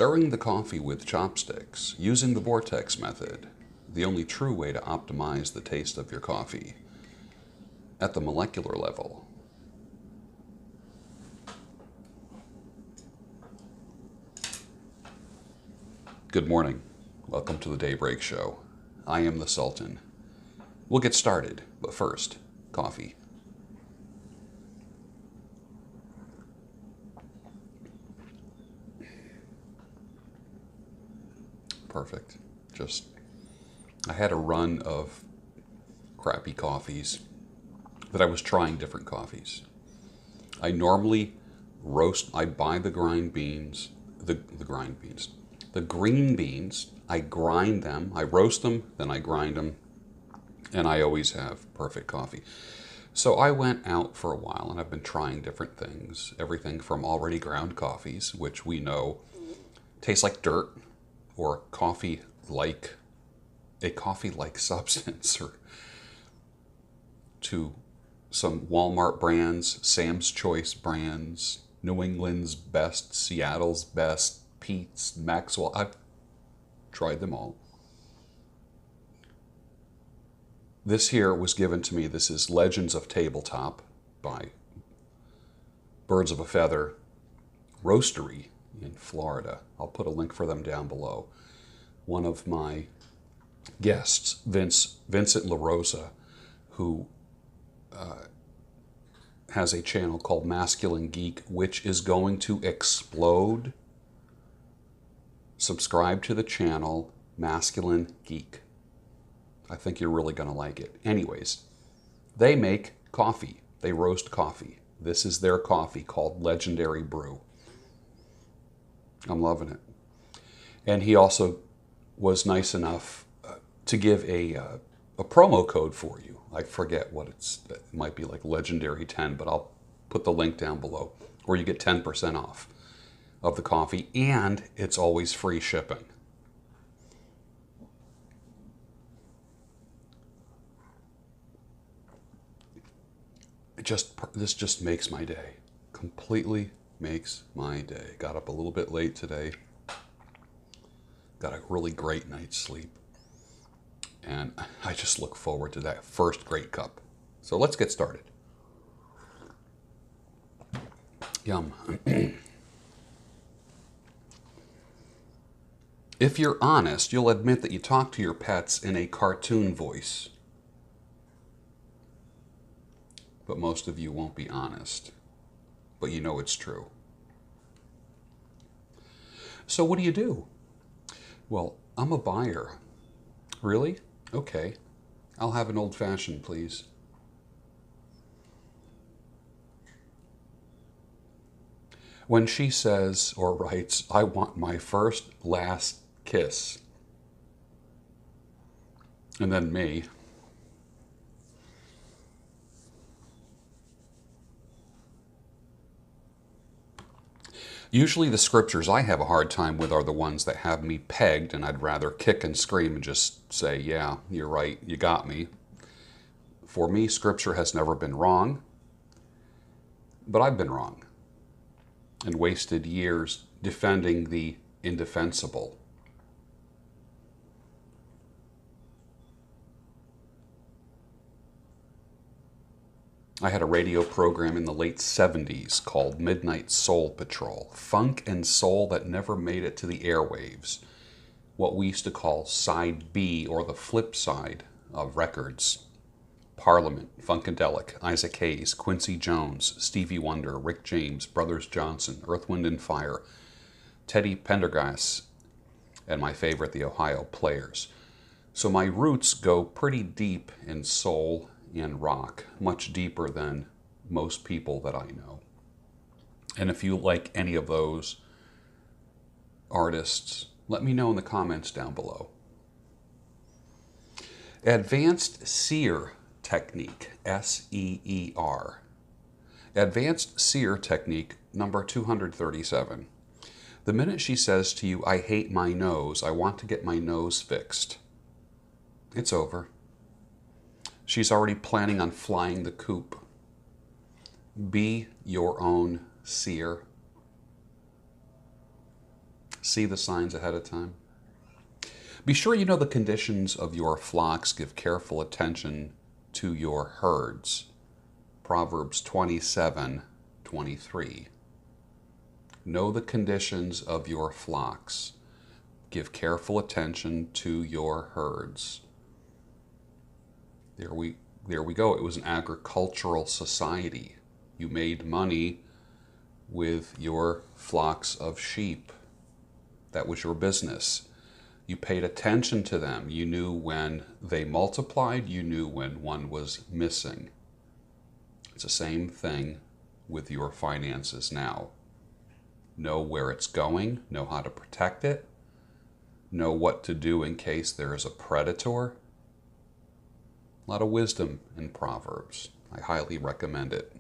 Stirring the coffee with chopsticks, using the vortex method, the only true way to optimize the taste of your coffee at the molecular level. Good morning. Welcome to the Daybreak Show. I am the Sultan. We'll get started, but first, coffee. Perfect. I had a run of crappy coffees that I was trying different coffees. I normally I buy the green beans, I grind them, I roast them, then I grind them, and I always have perfect coffee. So I went out for a while and I've been trying different things, everything from already ground coffees, which we know taste like dirt, or a coffee-like substance, or to some Walmart brands, Sam's Choice brands, New England's best, Seattle's best, Pete's, Maxwell. I've tried them all. This here was given to me. This is Legends of Tabletop by Birds of a Feather Roastery in Florida. I'll put a link for them down below. One of my guests, Vincent LaRosa, who has a channel called Masculine Geek, which is going to explode. Subscribe to the channel, Masculine Geek. I think you're really going to like it. Anyways, they make coffee. They roast coffee. This is their coffee called Legendary Brew. I'm loving it. And he also was nice enough to give a promo code for you. I forget what it might be, like Legendary 10, but I'll put the link down below, where you get 10% off of the coffee, and it's always free shipping. This just makes my day. Completely makes my day. Got up a little bit late today. Got a really great night's sleep. And I just look forward to that first great cup. So let's get started. Yum. If you're honest, you'll admit that you talk to your pets in a cartoon voice. But most of you won't be honest. But you know it's true. So what do you do? Well, I'm a buyer. Really? Okay. I'll have an old-fashioned, please. When she says or writes, I want my first, last kiss. And then me. Usually the scriptures I have a hard time with are the ones that have me pegged, and I'd rather kick and scream and just say, yeah, you're right, you got me. For me, scripture has never been wrong, but I've been wrong and wasted years defending the indefensible. I had a radio program in the late 70s called Midnight Soul Patrol. Funk and soul that never made it to the airwaves. What we used to call side B, or the flip side of records. Parliament, Funkadelic, Isaac Hayes, Quincy Jones, Stevie Wonder, Rick James, Brothers Johnson, Earth, Wind and Fire, Teddy Pendergrass, and my favorite, the Ohio Players. So my roots go pretty deep in soul and rock, much deeper than most people that I know. And if you like any of those artists, let me know in the comments down below. Advanced seer technique, S-E-E-R. Advanced seer technique number 237. The minute she says to you, I hate my nose, I want to get my nose fixed, it's over. She's already planning on flying the coop. Be your own seer. See the signs ahead of time. Be sure you know the conditions of your flocks. Give careful attention to your herds. Proverbs 27:23. Know the conditions of your flocks. Give careful attention to your herds. There we go. It was an agricultural society. You made money with your flocks of sheep. That was your business. You paid attention to them. You knew when they multiplied. You knew when one was missing. It's the same thing with your finances now. Know where it's going. Know how to protect it. Know what to do in case there is a predator. A lot of wisdom in Proverbs. I highly recommend it.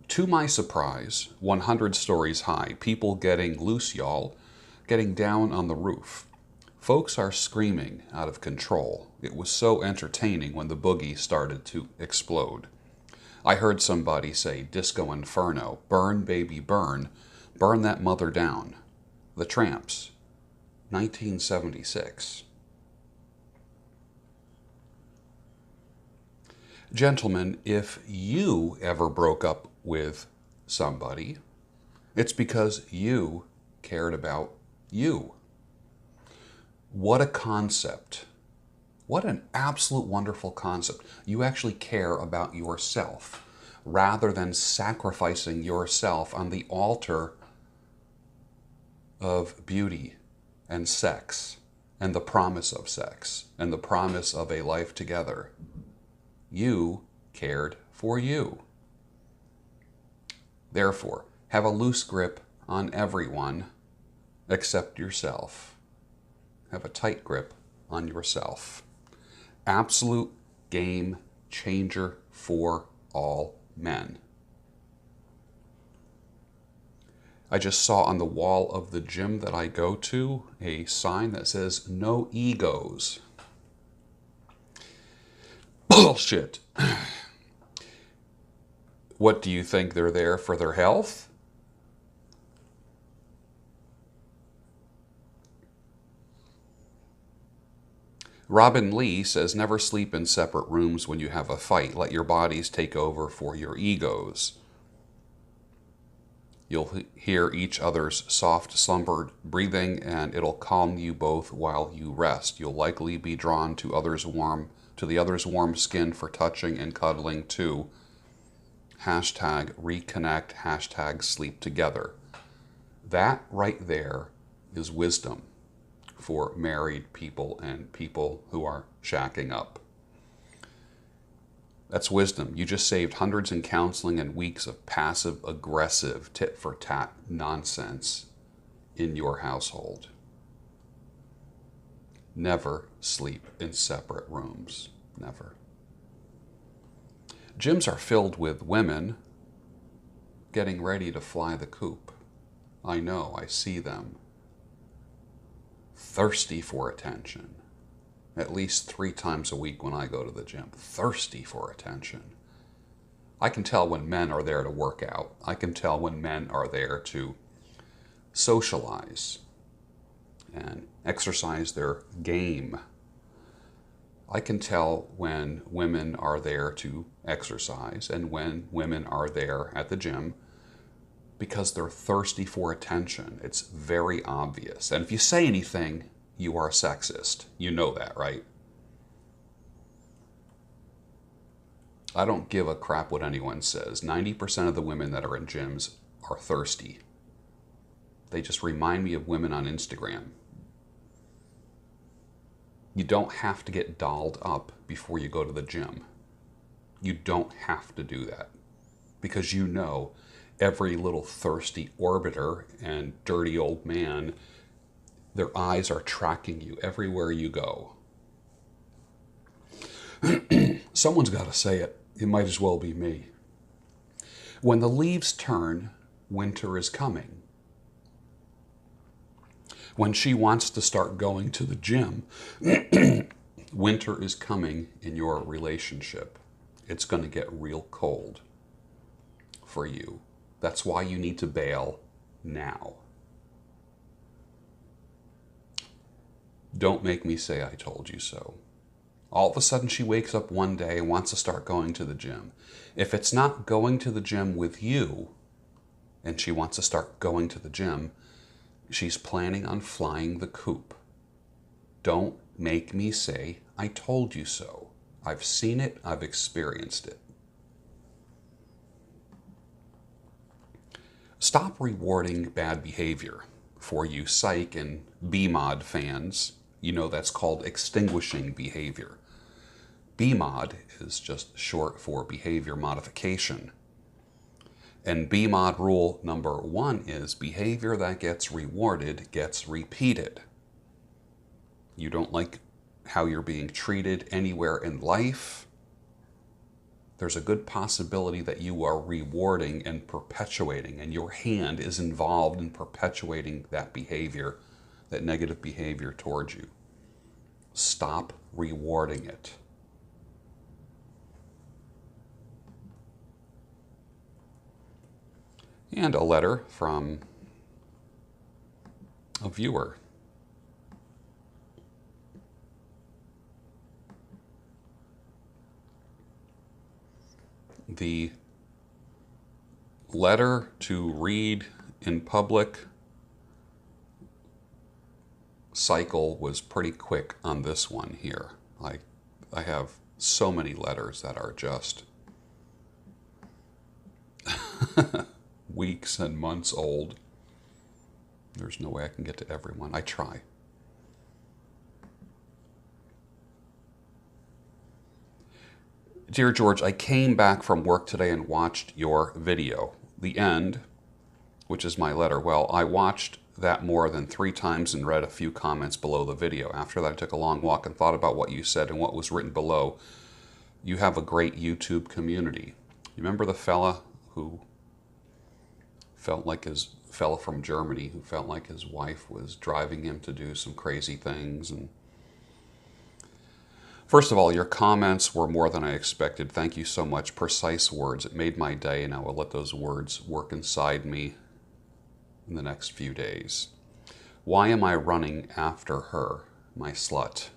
To my surprise, 100 stories high, people getting loose, y'all, getting down on the roof. Folks are screaming out of control. It was so entertaining when the boogie started to explode. I heard somebody say, Disco Inferno, burn baby burn, burn that mother down. The Tramps, 1976. Gentlemen, if you ever broke up with somebody, it's because you cared about you. What a concept. What an absolute wonderful concept. You actually care about yourself rather than sacrificing yourself on the altar of beauty and sex and the promise of sex and the promise of a life together. You cared for you. Therefore, have a loose grip on everyone except yourself. Have a tight grip on yourself. Absolute game changer for all men. I just saw on the wall of the gym that I go to a sign that says, no egos. Bullshit. What do you think? They're there for their health? Robin Lee says, never sleep in separate rooms when you have a fight. Let your bodies take over for your egos. You'll hear each other's soft, slumbered breathing, and it'll calm you both while you rest. You'll likely be drawn to the other's warm skin for touching and cuddling too. Hashtag reconnect, hashtag sleep together. That right there is wisdom for married people and people who are shacking up. That's wisdom. You just saved hundreds in counseling and weeks of passive-aggressive tit-for-tat nonsense in your household. Never sleep in separate rooms. Never. Gyms are filled with women getting ready to fly the coop. I know, I see them. Thirsty for attention. At least 3 times a week when I go to the gym. Thirsty for attention. I can tell when men are there to work out. I can tell when men are there to socialize and exercise their game. I can tell when women are there to exercise and when women are there at the gym because they're thirsty for attention. It's very obvious. And if you say anything, you are sexist. You know that, right? I don't give a crap what anyone says. 90% of the women that are in gyms are thirsty. They just remind me of women on Instagram. You don't have to get dolled up before you go to the gym. You don't have to do that because you know every little thirsty orbiter and dirty old man, their eyes are tracking you everywhere you go. Someone's got to say it. It might as well be me. When the leaves turn, winter is coming. When she wants to start going to the gym, winter is coming in your relationship. It's going to get real cold for you. That's why you need to bail now. Don't make me say I told you so. All of a sudden she wakes up one day and wants to start going to the gym. If it's not going to the gym with you, and she wants to start going to the gym, she's planning on flying the coop. Don't make me say I told you so. I've seen it, I've experienced it. Stop rewarding bad behavior. For you psych and BMOD fans, you know that's called extinguishing behavior. BMOD is just short for behavior modification. And BMOD rule number 1 is behavior that gets rewarded gets repeated. You don't like how you're being treated anywhere in life? There's a good possibility that you are rewarding and perpetuating, and your hand is involved in perpetuating that behavior, that negative behavior towards you. Stop rewarding it. And a letter from a viewer. The letter to read in public cycle was pretty quick on this one here. I have so many letters that are just weeks and months old. There's no way I can get to everyone. I try. Dear George, I came back from work today and watched your video. The end, which is my letter. Well, I watched that more than 3 times and read a few comments below the video. After that, I took a long walk and thought about what you said and what was written below. You have a great YouTube community. You remember the fella who fella from Germany who felt like his wife was driving him to do some crazy things? And first of all, your comments were more than I expected. Thank you so much. Precise words. It made my day, and I will let those words work inside me in the next few days. Why am I running after her, my slut?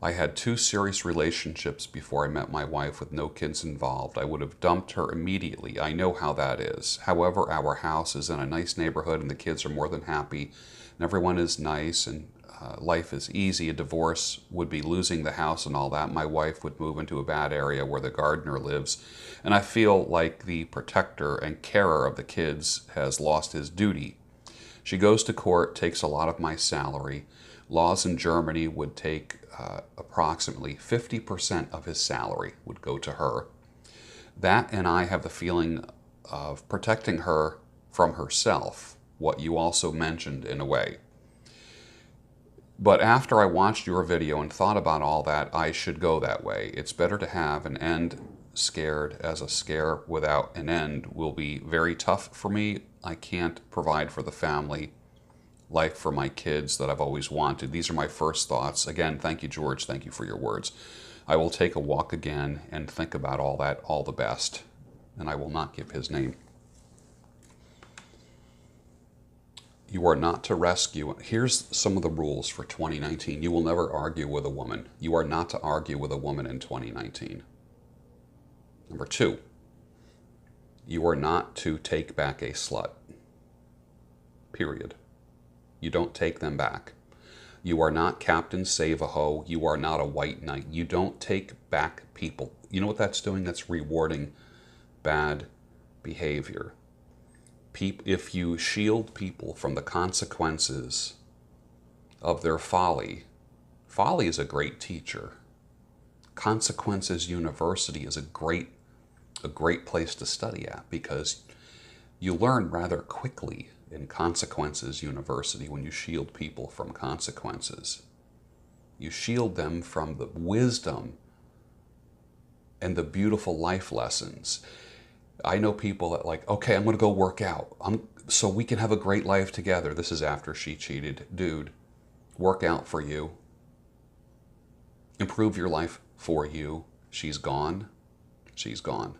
I had 2 serious relationships before I met my wife with no kids involved. I would have dumped her immediately. I know how that is. However, our house is in a nice neighborhood and the kids are more than happy and everyone is nice and life is easy. A divorce would be losing the house and all that. My wife would move into a bad area where the gardener lives, and I feel like the protector and carer of the kids has lost his duty. She goes to court, takes a lot of my salary. Laws in Germany would take approximately 50% of his salary would go to her. That, and I have the feeling of protecting her from herself, what you also mentioned in a way. But after I watched your video and thought about all that, I should go that way. It's better to have an end scared, as a scare without an end will be very tough for me. I can't provide for the family life for my kids that I've always wanted. These are my first thoughts. Again, thank you, George. Thank you for your words. I will take a walk again and think about all that, all the best. And I will not give his name. You are not to rescue. Here's some of the rules for 2019. You will never argue with a woman. You are not to argue with a woman in 2019. Number 2, you are not to take back a slut. Period. You don't take them back. You are not Captain Save-A-Ho. You are not a white knight. You don't take back people. You know what that's doing? That's rewarding bad behavior. If you shield people from the consequences of their folly, folly is a great teacher. Consequences University is a great place to study at, because you learn rather quickly in Consequences University when you shield people from consequences. You shield them from the wisdom and the beautiful life lessons. I know people that like, okay, I'm going to go work out so we can have a great life together. This is after she cheated. Dude, work out for you. Improve your life for you. She's gone. She's gone.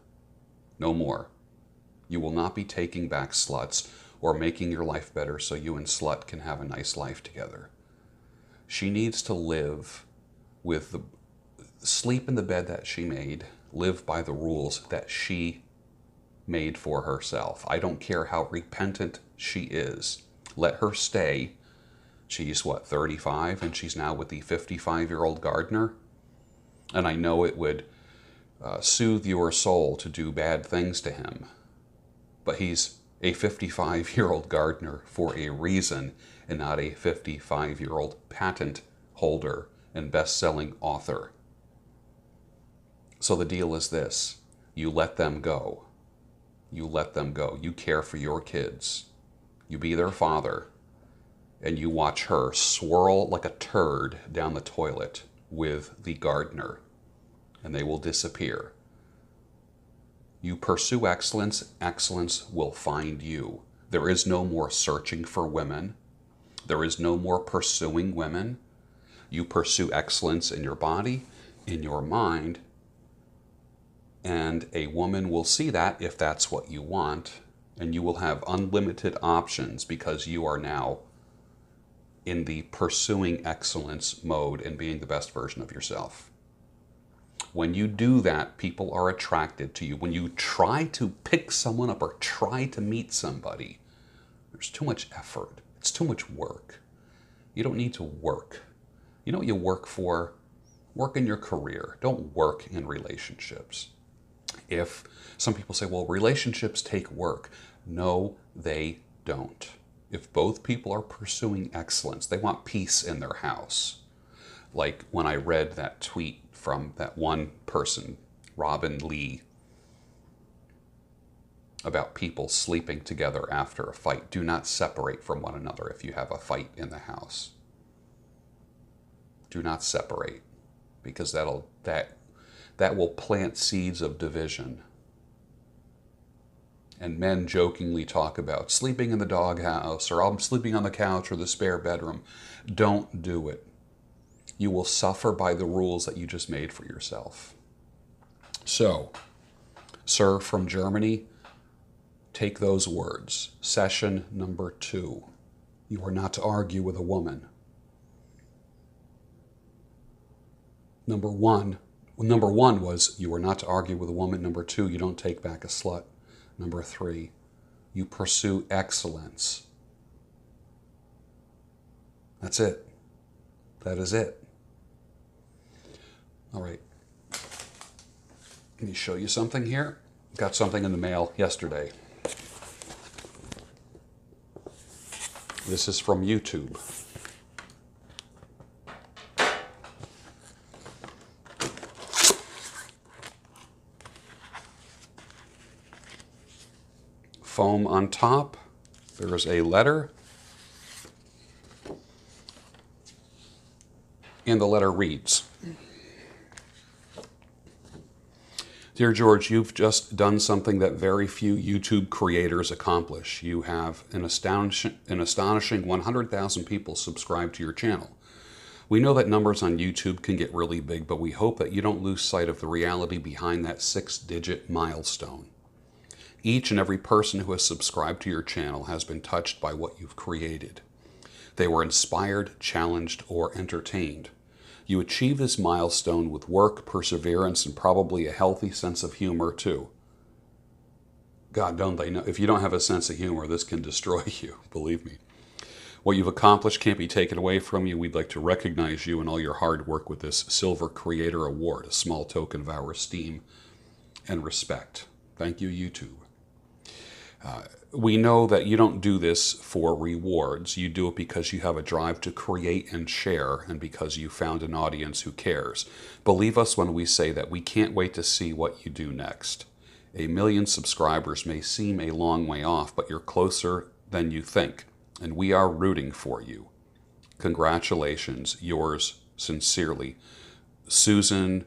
No more. You will not be taking back sluts or making your life better so you and slut can have a nice life together. She needs to live with the sleep in the bed that she made, live by the rules that she made for herself. I don't care how repentant she is. Let her stay. She's what, 35, and she's now with the 55-year-old gardener? And I know it would soothe your soul to do bad things to him, but he's a 55-year-old gardener for a reason, and not a 55-year-old patent holder and best-selling author. So the deal is this: you let them go. You let them go. You care for your kids. You be their father, and you watch her swirl like a turd down the toilet with the gardener, and they will disappear. You pursue excellence, excellence will find you. There is no more searching for women. There is no more pursuing women. You pursue excellence in your body, in your mind, and a woman will see that if that's what you want, and you will have unlimited options because you are now in the pursuing excellence mode and being the best version of yourself. When you do that, people are attracted to you. When you try to pick someone up or try to meet somebody, there's too much effort. It's too much work. You don't need to work. You know what you work for? Work in your career. Don't work in relationships. If some people say, well, relationships take work. No, they don't. If both people are pursuing excellence, they want peace in their house. Like when I read that tweet from that one person, Robin Lee, about people sleeping together after a fight. Do not separate from one another if you have a fight in the house. Do not separate, because that will plant seeds of division. And men jokingly talk about sleeping in the doghouse, or I'm sleeping on the couch or the spare bedroom. Don't do it. You will suffer by the rules that you just made for yourself. So, sir from Germany, take those words. Session number 2. You are not to argue with a woman. Number one was you are not to argue with a woman. Number 2, you don't take back a slut. Number 3, you pursue excellence. That's it. That is it. All right. Let me show you something here. Got something in the mail yesterday. This is from YouTube. Foam on top. There is a letter. And the letter reads, Dear George, you've just done something that very few YouTube creators accomplish. You have an astonishing 100,000 people subscribed to your channel. We know that numbers on YouTube can get really big, but we hope that you don't lose sight of the reality behind that 6-digit milestone. Each and every person who has subscribed to your channel has been touched by what you've created. They were inspired, challenged, or entertained. You achieve this milestone with work, perseverance, and probably a healthy sense of humor, too. God, don't they know? If you don't have a sense of humor, this can destroy you, believe me. What you've accomplished can't be taken away from you. We'd like to recognize you and all your hard work with this Silver Creator Award, a small token of our esteem and respect. Thank you, YouTube. We know that you don't do this for rewards. You do it because you have a drive to create and share, and because you found an audience who cares. Believe us when we say that we can't wait to see what you do next. 1 million subscribers may seem a long way off, but you're closer than you think, and we are rooting for you. Congratulations, yours sincerely, Susan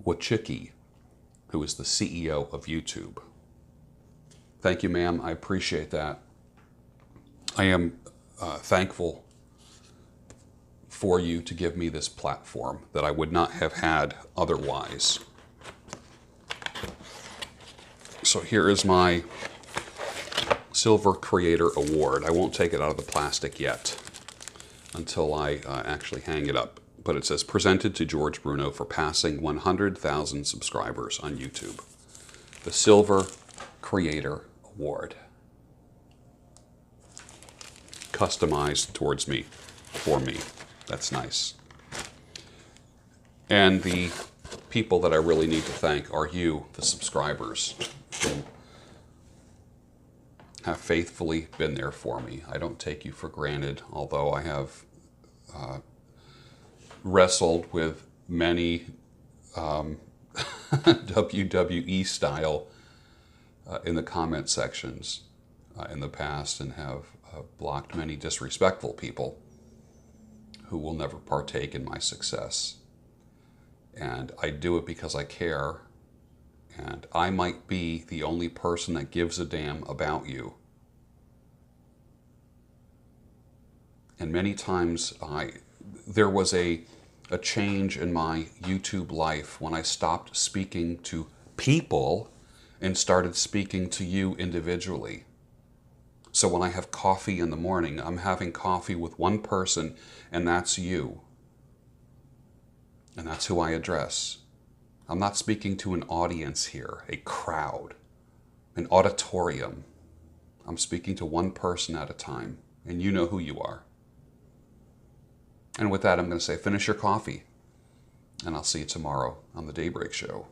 Wojcicki, who is the CEO of YouTube. Thank you, ma'am. I appreciate that. I am thankful for you to give me this platform that I would not have had otherwise. So here is my Silver Creator Award. I won't take it out of the plastic yet. until I actually hang it up. But it says, presented to George Bruno for passing 100,000 subscribers on YouTube. The Silver Creator Award. Customized towards me, for me. That's nice. And the people that I really need to thank are you, the subscribers, who have faithfully been there for me. I don't take you for granted, although I have wrestled with many WWE style in the comment sections in the past, and have blocked many disrespectful people who will never partake in my success. And I do it because I care, and I might be the only person that gives a damn about you. And many times there was a change in my YouTube life when I stopped speaking to people and started speaking to you individually. So when I have coffee in the morning, I'm having coffee with one person, and that's you. And that's who I address. I'm not speaking to an audience here, a crowd, an auditorium. I'm speaking to one person at a time, and you know who you are. And with that, I'm going to say, finish your coffee, and I'll see you tomorrow on the Daybreak Show.